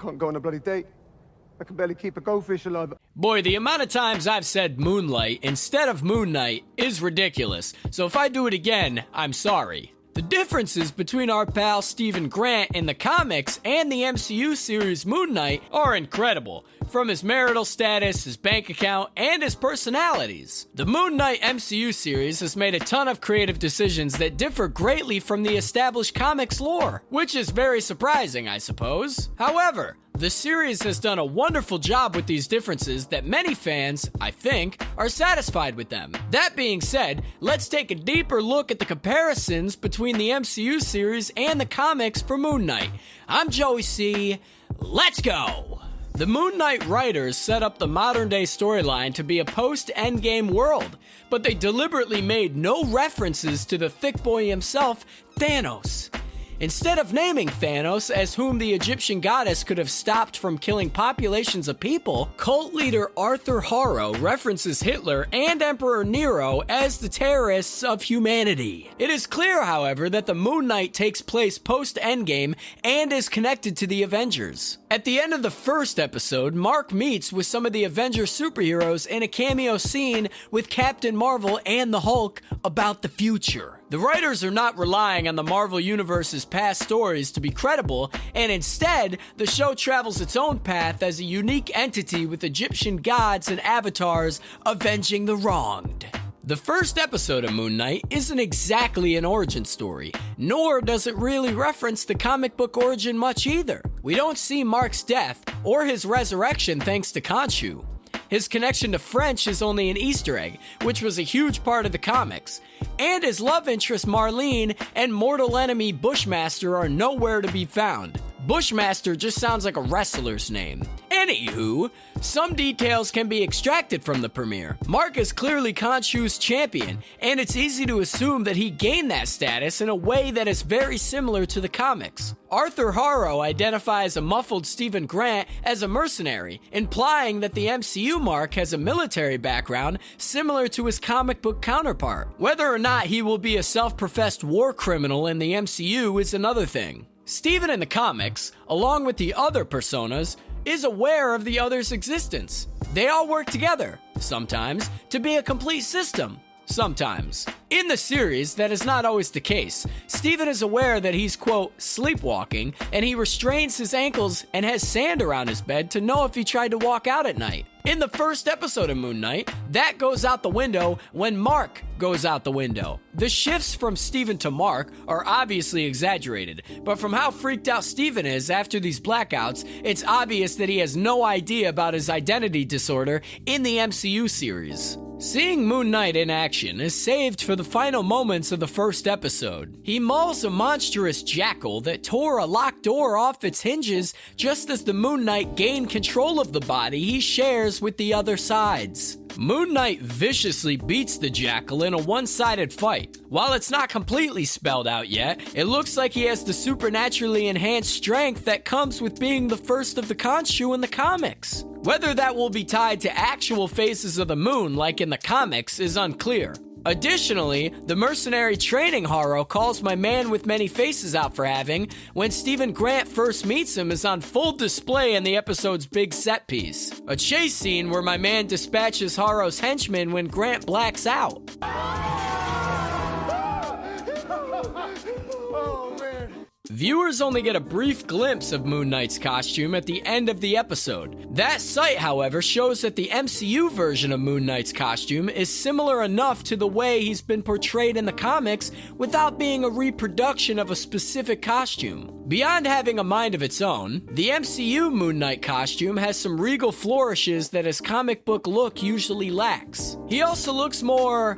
can't go on a bloody date. I can barely keep a goldfish alive. Boy, the amount of times I've said Moonlight instead of Moon Knight is ridiculous, so if I do it again, I'm sorry. The differences between our pal Stephen Grant in the comics and the MCU series Moon Knight are incredible, from his marital status, his bank account, and his personalities. The Moon Knight MCU series has made a ton of creative decisions that differ greatly from the established comics lore, which is very surprising, I suppose. However, the series has done a wonderful job with these differences that many fans, I think, are satisfied with them. That being said, let's take a deeper look at the comparisons between the MCU series and the comics for Moon Knight. I'm Joey C. Let's go! The Moon Knight writers set up the modern-day storyline to be a post-EndGame world, but they deliberately made no references to the thick boy himself, Thanos. Instead of naming Thanos as whom the Egyptian goddess could have stopped from killing populations of people, cult leader Arthur Harrow references Hitler and Emperor Nero as the terrorists of humanity. It is clear, however, that the Moon Knight takes place post-Endgame and is connected to the Avengers. At the end of the first episode, Mark meets with some of the Avengers superheroes in a cameo scene with Captain Marvel and the Hulk about the future. The writers are not relying on the Marvel Universe's past stories to be credible, and instead, the show travels its own path as a unique entity with Egyptian gods and avatars avenging the wronged. The first episode of Moon Knight isn't exactly an origin story, nor does it really reference the comic book origin much either. We don't see Mark's death or his resurrection thanks to Khonshu. His connection to French is only an Easter egg, which was a huge part of the comics. And his love interest Marlene and mortal enemy Bushmaster are nowhere to be found. Bushmaster just sounds like a wrestler's name. Anywho, some details can be extracted from the premiere. Mark is clearly Khonshu's champion, and it's easy to assume that he gained that status in a way that is very similar to the comics. Arthur Harrow identifies a muffled Stephen Grant as a mercenary, implying that the MCU Mark has a military background similar to his comic book counterpart. Whether or not he will be a self-professed war criminal in the MCU is another thing. Stephen in the comics, along with the other personas, is aware of the other's existence. They all work together, sometimes, to be a complete system. Sometimes. In the series, that is not always the case. Stephen is aware that he's, quote, sleepwalking, and he restrains his ankles and has sand around his bed to know if he tried to walk out at night. In the first episode of Moon Knight, that goes out the window when Mark goes out the window. The shifts from Stephen to Mark are obviously exaggerated, but from how freaked out Stephen is after these blackouts, it's obvious that he has no idea about his identity disorder in the MCU series. Seeing Moon Knight in action is saved for the final moments of the first episode. He mauls a monstrous jackal that tore a locked door off its hinges just as the Moon Knight gained control of the body he shares with the other sides. Moon Knight viciously beats the jackal in a one-sided fight. While it's not completely spelled out yet, it looks like he has the supernaturally enhanced strength that comes with being the first of the Khonshu in the comics. Whether that will be tied to actual phases of the moon like in the comics is unclear. Additionally, the mercenary training Harrow calls my man with many faces out for having when Stephen Grant first meets him is on full display in the episode's big set piece. A chase scene where my man dispatches Harrow's henchmen when Grant blacks out. Viewers only get a brief glimpse of Moon Knight's costume at the end of the episode. That sight, however, shows that the MCU version of Moon Knight's costume is similar enough to the way he's been portrayed in the comics without being a reproduction of a specific costume. Beyond having a mind of its own, the MCU Moon Knight costume has some regal flourishes that his comic book look usually lacks. He also looks more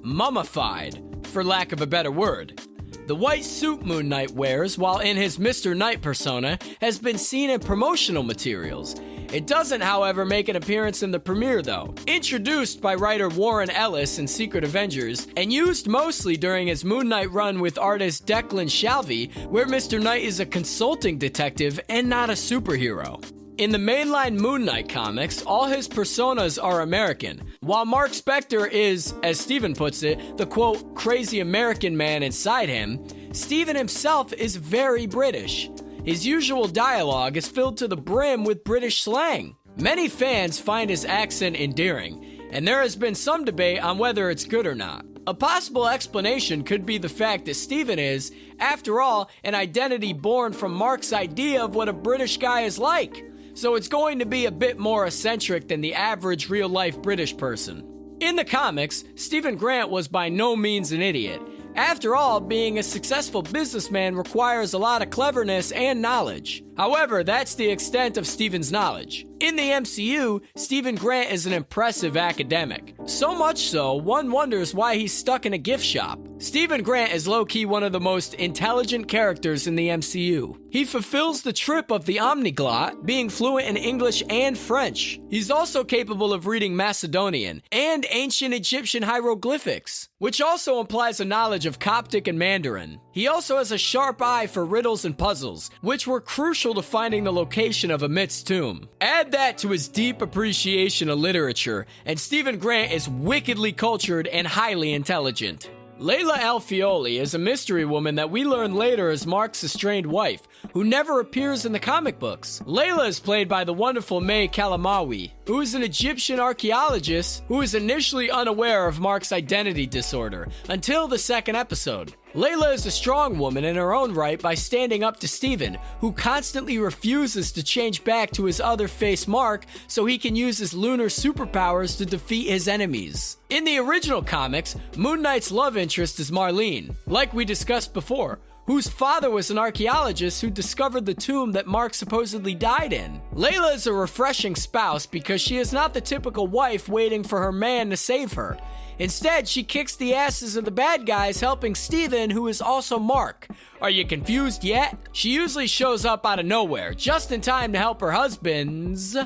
mummified, for lack of a better word. The white suit Moon Knight wears while in his Mr. Knight persona has been seen in promotional materials. It doesn't, however, make an appearance in the premiere though. Introduced by writer Warren Ellis in Secret Avengers, and used mostly during his Moon Knight run with artist Declan Shalvey, where Mr. Knight is a consulting detective and not a superhero. In the mainline Moon Knight comics, all his personas are American. While Mark Spector is, as Stephen puts it, the quote, crazy American man inside him, Stephen himself is very British. his usual dialogue is filled to the brim with British slang. Many fans find his accent endearing, and there has been some debate on whether it's good or not. A possible explanation could be the fact that Steven is, after all, an identity born from Mark's idea of what a British guy is like. So it's going to be a bit more eccentric than the average real-life British person. In the comics, Stephen Grant was by no means an idiot. After all, being a successful businessman requires a lot of cleverness and knowledge. However, that's the extent of Stephen's knowledge. In the MCU, Stephen Grant is an impressive academic. So much so, one wonders why he's stuck in a gift shop. Stephen Grant is low-key one of the most intelligent characters in the MCU. He fulfills the trip of the omniglot, being fluent in English and French. He's also capable of reading Macedonian and ancient Egyptian hieroglyphics, which also implies a knowledge of Coptic and Mandarin. He also has a sharp eye for riddles and puzzles, which were crucial to finding the location of Amit's tomb. Add that to his deep appreciation of literature, and Stephen Grant is wickedly cultured and highly intelligent. Layla Alfioli is a mystery woman that we learn later is Mark's estranged wife, who never appears in the comic books. Layla is played by the wonderful May Kalamawi, who is an Egyptian archaeologist who is initially unaware of Mark's identity disorder until the second episode. Layla is a strong woman in her own right by standing up to Steven, who constantly refuses to change back to his other face Mark so he can use his lunar superpowers to defeat his enemies. In the original comics, Moon Knight's love interest is Marlene, like we discussed before, whose father was an archaeologist who discovered the tomb that Mark supposedly died in. Layla is a refreshing spouse because she is not the typical wife waiting for her man to save her. Instead, she kicks the asses of the bad guys helping Steven, who is also Mark. Are you confused yet? She usually shows up out of nowhere, just in time to help her husbands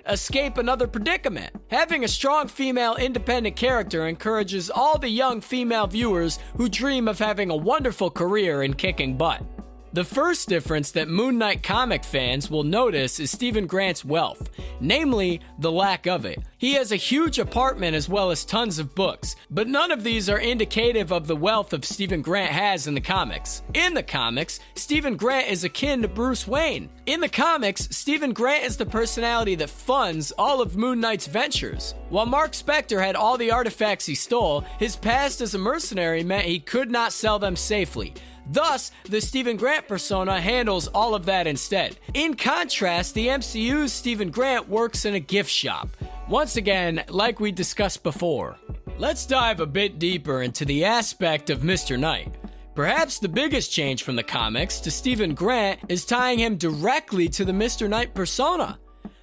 escape another predicament. Having a strong female independent character encourages all the young female viewers who dream of having a wonderful career in kicking butt. The first difference that Moon Knight comic fans will notice is Stephen Grant's wealth, namely, the lack of it. He has a huge apartment as well as tons of books, but none of these are indicative of the wealth of Stephen Grant has in the comics. In the comics, Stephen Grant is akin to Bruce Wayne. In the comics, Stephen Grant is the personality that funds all of Moon Knight's ventures. While Mark Spector had all the artifacts he stole, his past as a mercenary meant he could not sell them safely. Thus, the Stephen Grant persona handles all of that instead. In contrast, the MCU's Stephen Grant works in a gift shop. Once again, like we discussed before. Let's dive a bit deeper into the aspect of Mr. Knight. Perhaps the biggest change from the comics to Stephen Grant is tying him directly to the Mr. Knight persona.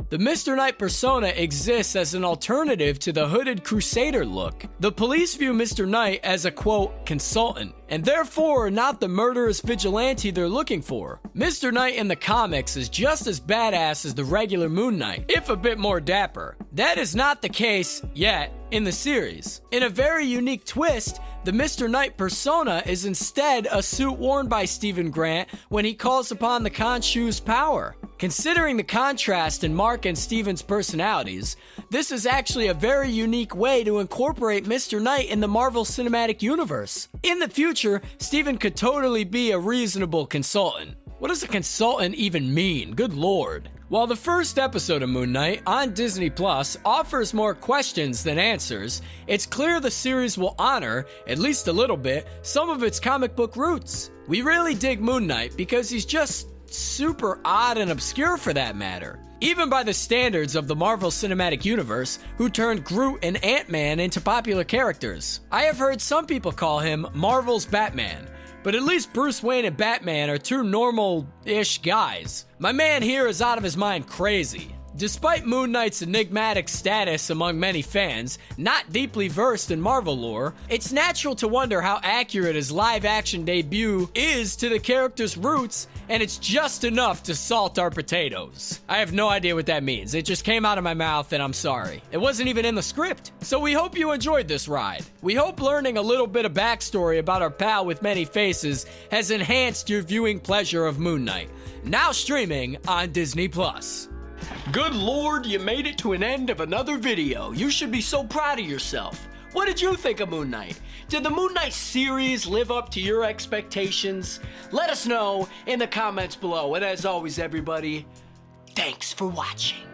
The Mr. Knight persona exists as an alternative to the hooded crusader look. The police view Mr. Knight as a, quote, consultant, and therefore not the murderous vigilante they're looking for. Mr. Knight in the comics is just as badass as the regular Moon Knight, if a bit more dapper. That is not the case, yet, in the series. In a very unique twist, the Mr. Knight persona is instead a suit worn by Stephen Grant when he calls upon the Khonshu's power. Considering the contrast in Mark and Steven's personalities, this is actually a very unique way to incorporate Mr. Knight in the Marvel Cinematic Universe. In the future, Steven could totally be a reasonable consultant. What does a consultant even mean? Good lord. While the first episode of Moon Knight on Disney Plus offers more questions than answers, it's clear the series will honor, at least a little bit, some of its comic book roots. We really dig Moon Knight because he's just super odd and obscure for that matter. Even by the standards of the Marvel Cinematic Universe, who turned Groot and Ant-Man into popular characters. I have heard some people call him Marvel's Batman, but at least Bruce Wayne and Batman are two normal-ish guys. My man here is out of his mind crazy. Despite Moon Knight's enigmatic status among many fans, not deeply versed in Marvel lore, it's natural to wonder how accurate his live-action debut is to the character's roots, and it's just enough to salt our potatoes. I have no idea what that means. It just came out of my mouth, and I'm sorry. It wasn't even in the script. So we hope you enjoyed this ride. We hope learning a little bit of backstory about our pal with many faces has enhanced your viewing pleasure of Moon Knight, now streaming on Disney Plus. Good lord, you made it to an end of another video. You should be so proud of yourself. What did you think of Moon Knight? Did the Moon Knight series live up to your expectations? Let us know in the comments below. And as always, everybody, thanks for watching.